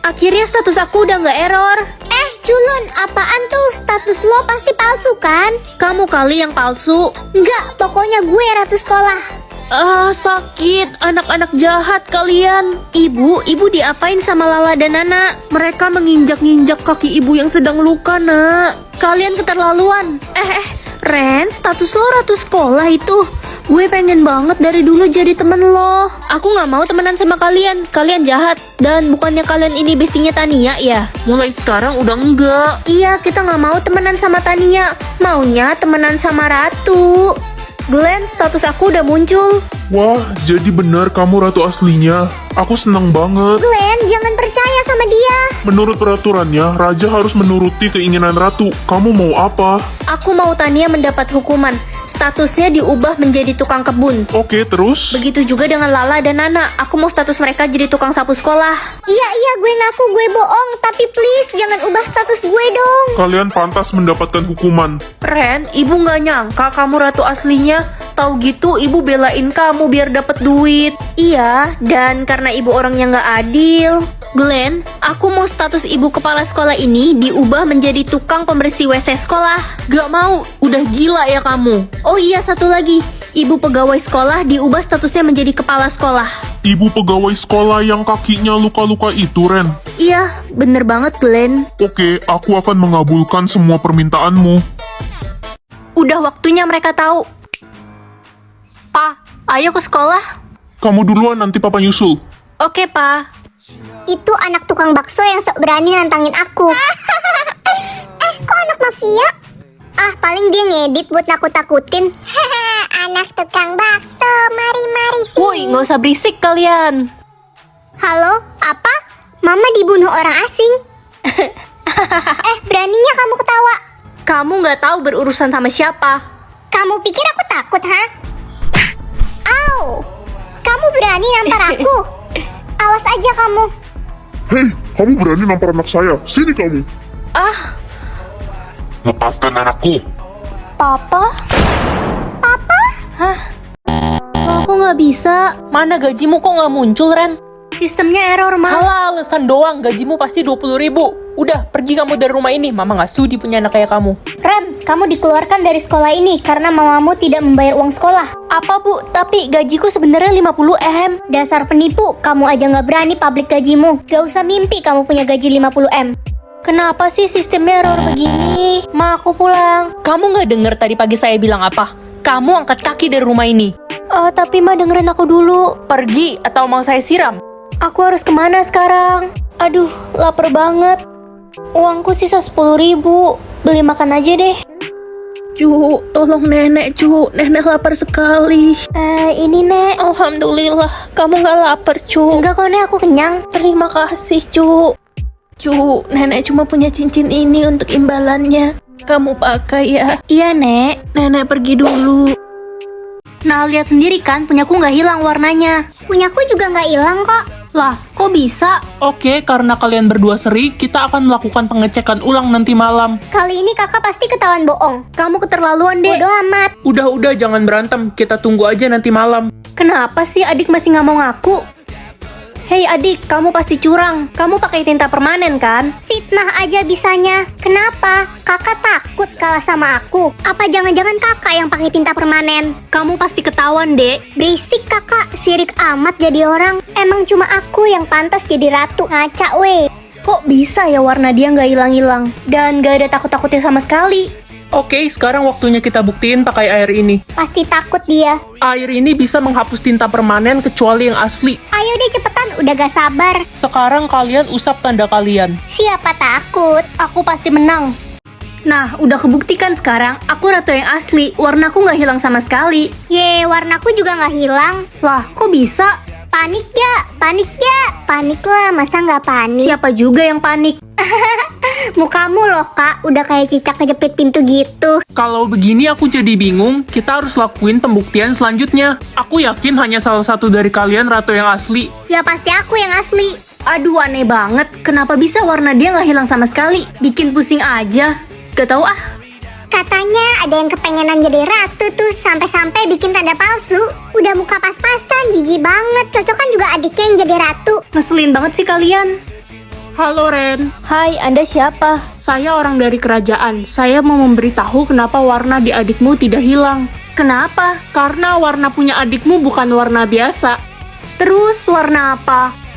akhirnya status aku udah nggak error. Culun, apaan tuh? Status lo pasti palsu kan? Kamu kali yang palsu. Enggak, pokoknya gue ratu sekolah. Sakit, anak-anak jahat kalian. Ibu diapain sama Lala dan Nana? Mereka menginjak-injak kaki ibu yang sedang luka, Nak. Kalian keterlaluan. Ren, status lo ratu sekolah itu. Gue pengen banget dari dulu jadi temen lo. Aku gak mau temenan sama kalian. Kalian jahat. Dan bukannya kalian ini bestinya Tania ya? Mulai sekarang udah enggak. Iya, kita gak mau temenan sama Tania. Maunya temenan sama Ratu. Glenn, status aku udah muncul. Wah, jadi benar kamu ratu aslinya. Aku senang banget. Glenn, jangan percaya sama dia. Menurut peraturannya, raja harus menuruti keinginan ratu. Kamu mau apa? Aku mau Tania mendapat hukuman. Statusnya diubah menjadi tukang kebun. Oke, terus? Begitu juga dengan Lala dan Nana. Aku mau status mereka jadi tukang sapu sekolah. Iya, gue ngaku gue bohong. Tapi please, jangan ubah status gue dong. Kalian pantas mendapatkan hukuman. Ren, ibu nggak nyangka kamu ratu aslinya. Tahu gitu, ibu belain kamu biar dapat duit. Iya, dan karena ibu orangnya nggak adil. Glenn, aku mau status ibu kepala sekolah ini diubah menjadi tukang pembersih WC sekolah. Gak mau, udah gila ya kamu. Oh iya, satu lagi. Ibu pegawai sekolah diubah statusnya menjadi kepala sekolah. Ibu pegawai sekolah yang kakinya luka-luka itu, Ren. Iya, bener banget, Glenn. Oke, aku akan mengabulkan semua permintaanmu. Udah waktunya mereka tahu. Pa, ayo ke sekolah. Kamu duluan, nanti papa nyusul. Oke, Pa. Itu anak tukang bakso yang sok berani nantangin aku. Kok anak mafia? Paling dia ngedit buat nakut-takutin. Anak tukang bakso, mari sini. Woi, nggak usah berisik kalian. Halo, apa? Mama dibunuh orang asing. Beraninya kamu ketawa. Kamu nggak tahu berurusan sama siapa. Kamu pikir aku takut, ha? Au! Kamu berani nampar aku? Awas aja kamu. Hei, kamu berani nampar anak saya. Sini kamu. Lepaskan anakku. Papa? Papa? Hah? Aku nggak bisa. Mana gajimu kok nggak muncul, Ren? Sistemnya error, Ma. Alah, alasan doang. Gajimu pasti 20.000. Udah, pergi kamu dari rumah ini. Mama gak sudi punya anak kayak kamu. Ren, kamu dikeluarkan dari sekolah ini karena mamamu tidak membayar uang sekolah. Apa, Bu? Tapi gajiku sebenarnya 50 M. Dasar penipu, kamu aja nggak berani publik gajimu. Gak usah mimpi kamu punya gaji 50 M. Kenapa sih sistemnya error begini? Ma, aku pulang. Kamu gak denger tadi pagi saya bilang apa? Kamu angkat kaki dari rumah ini. Tapi Ma dengerin aku dulu. Pergi atau mau saya siram? Aku harus kemana sekarang? Aduh, lapar banget. Uangku sisa 10.000. Beli makan aja deh. Cu, tolong nenek, Cu. Nenek lapar sekali. Ini, Nek. Alhamdulillah, kamu gak lapar, Cu. Enggak kok, Nek, aku kenyang. Terima kasih, Cu. Cu, nenek cuma punya cincin ini untuk imbalannya. Kamu pakai ya. Iya, Nek. Nenek pergi dulu. Nah, lihat sendiri kan, punyaku nggak hilang warnanya. Punyaku juga nggak hilang kok. Lah, kok bisa? Oke, karena kalian berdua seri, kita akan melakukan pengecekan ulang nanti malam. Kali ini kakak pasti ketahuan bohong. Kamu keterlaluan, Dek. Bodoh amat. Udah, jangan berantem. Kita tunggu aja nanti malam. Kenapa sih adik masih nggak mau ngaku? Hei adik, kamu pasti curang. Kamu pakai tinta permanen kan? Fitnah aja bisanya. Kenapa? Kakak takut kalah sama aku. Apa jangan-jangan kakak yang pakai tinta permanen? Kamu pasti ketahuan, Dek. Berisik kakak, sirik amat jadi orang. Emang cuma aku yang pantas jadi ratu. Ngaca weh. Kok bisa ya warna dia nggak hilang-hilang? Dan nggak ada takut-takutnya sama sekali. Oke, sekarang waktunya kita buktiin pakai air ini. Pasti takut dia. Air ini bisa menghapus tinta permanen kecuali yang asli. Ayo deh cepetan, udah gak sabar. Sekarang kalian usap tanda kalian. Siapa takut? Aku pasti menang. Nah, udah kebuktikan sekarang, aku ratu yang asli. Warnaku nggak hilang sama sekali. Ye, warnaku juga gak hilang. Lah, kok bisa? Panik gak? Panik gak? Panik lah, masa gak panik? Siapa juga yang panik? Mukamu loh kak, udah kayak cicak kejepit pintu gitu. Kalau begini aku jadi bingung, kita harus lakuin pembuktian selanjutnya. Aku yakin hanya salah satu dari kalian ratu yang asli. Ya pasti aku yang asli. Aduh, aneh banget. Kenapa bisa warna dia nggak hilang sama sekali? Bikin pusing aja. Gak tau ah. Katanya ada yang kepengenan jadi ratu tuh, sampai-sampai bikin tanda palsu. Udah muka pas-pasan, jijik banget. Cocokan juga adiknya yang jadi ratu. Ngeselin banget sih kalian. Halo Ren, Hai, Anda siapa? saya orang dari kerajaan. Saya mau memberitahu kenapa warna di adikmu tidak hilang. Kenapa? Karena warna punya adikmu bukan warna biasa. Terus warna apa?